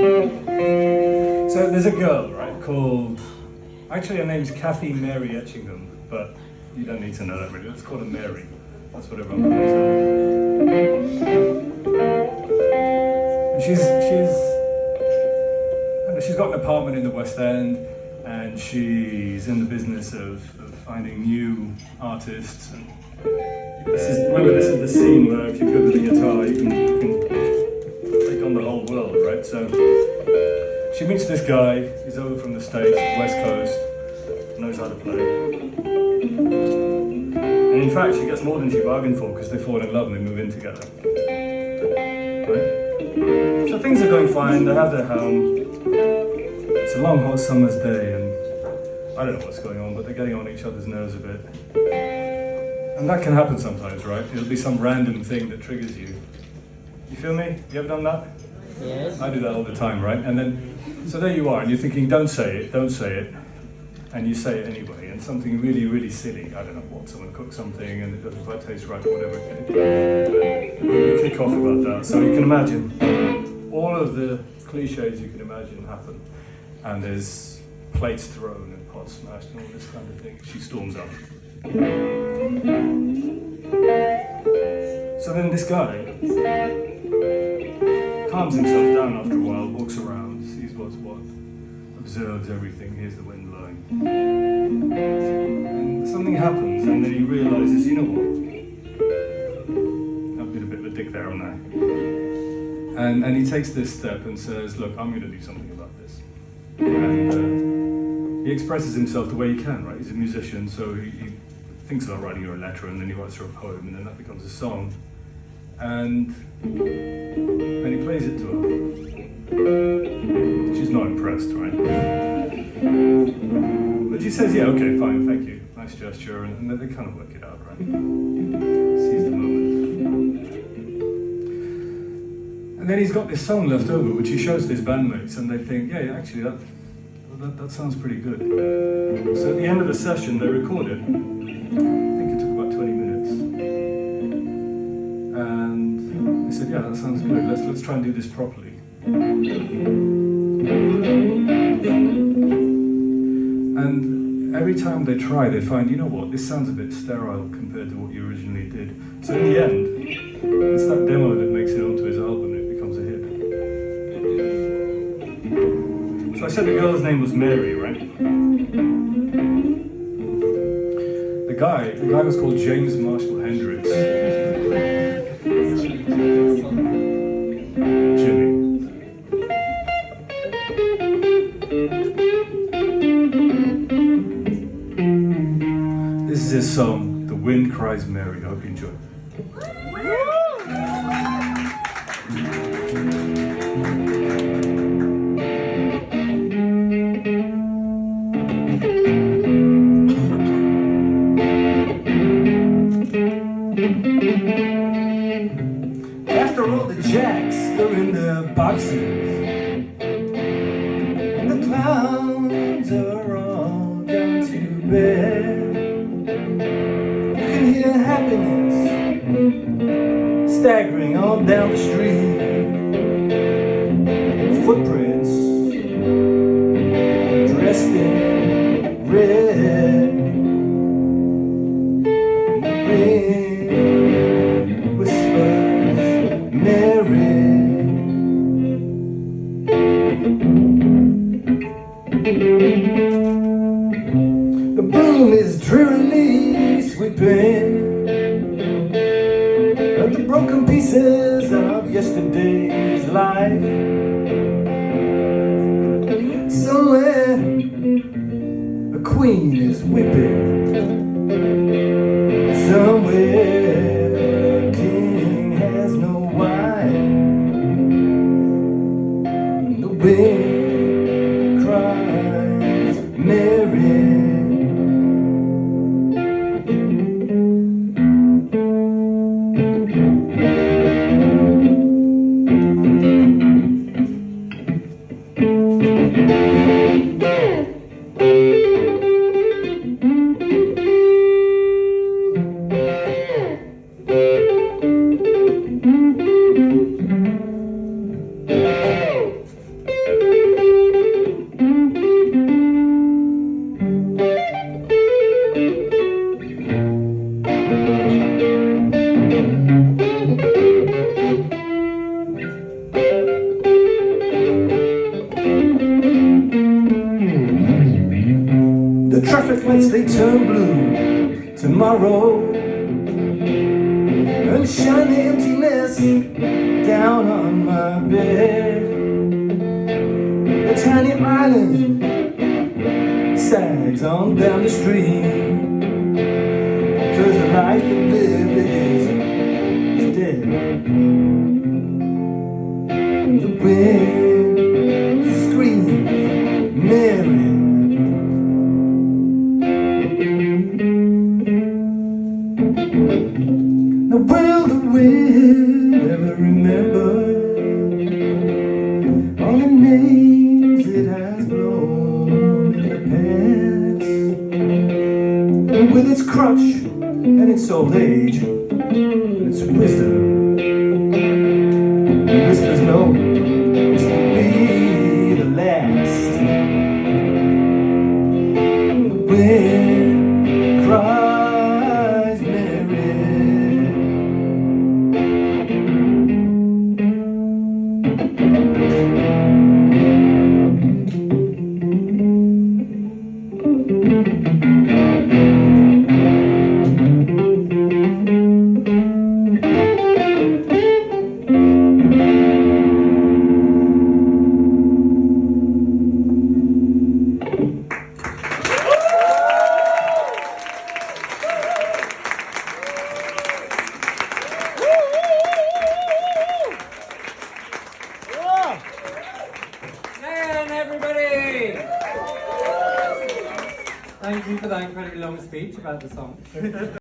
So there's a girl, right, called, actually her name's Kathy Mary Etchingham, but you don't need to know that really. Let's call her Mary. That's what everyone calls her. And she's got an apartment in the West End, and she's in the business of finding new artists. And remember, this is the scene where if you're good with the guitar, you can take on the whole world, right? So she meets this guy. He's over from the States, West Coast, knows how to play. And in fact, she gets more than she bargained for because they fall in love and they move in together. Right? So things are going fine. They have their home. It's a long, hot summer's day, and I don't know what's going on, but they're getting on each other's nerves a bit. And that can happen sometimes, right? It'll be some random thing that triggers you. You feel me? You ever done that? Yes. I do that all the time, right? And then, so there you are, and you're thinking, don't say it, and you say it anyway, and something really, really silly, I don't know what, someone cooks something and it doesn't quite taste right or whatever, you kick off about that. So you can imagine, all of the cliches you can imagine happen, and there's plates thrown and pots smashed and all this kind of thing. She storms up. So then this guy calms himself down after a while, walks around, sees what's what, observes everything, hears the wind blowing. And something happens, and then he realizes, you know what? I've been a bit of a dick there, haven't I? And he takes this step and says, look, I'm going to do something about this. And he expresses himself the way he can, right? He's a musician, so he thinks about writing her a letter, and then he writes her a poem, and then that becomes a song. And he plays it to her. She's not impressed, right? But she says, yeah, okay, fine, thank you. Nice gesture, and then they kind of work it out, right? Seize the moment. And then he's got this song left over, which he shows to his bandmates, and they think, yeah, actually, that sounds pretty good. So at the end of the session, they record it. I think it took about 20 minutes. And they said, yeah, that sounds good. Let's try and do this properly. And every time they try, they find, you know what, this sounds a bit sterile compared to what you originally did. So in the end, it's that demo that makes it onto his album. It becomes a hit. So I said the girl's name was Mary, right? The guy was called James Marshall Hendricks. Jimmy. This is his song, The Wind Cries Mary. I hope you enjoy it. After all the jacks are in the boxes, and the clowns are all gone to bed, you can hear happiness staggering on down the street. Footprints dressed in red. The broom is drearily sweeping at the broken pieces of yesterday's life. Somewhere a queen is whipping. Somewhere a king has no wife. The wind cries Mary. traffic lights, they turn blue tomorrow, and shine the emptiness down on my bed. A tiny island sags on down the street, 'cause the life that lived is dead. The wind screams Mary. Now will the wind ever remember all the names it has blown in the past? With its crutch and its old age, its wisdom, it whispers no, this will be the last. The wind cries Mary. Everybody! Thank you for that incredibly long speech about the song.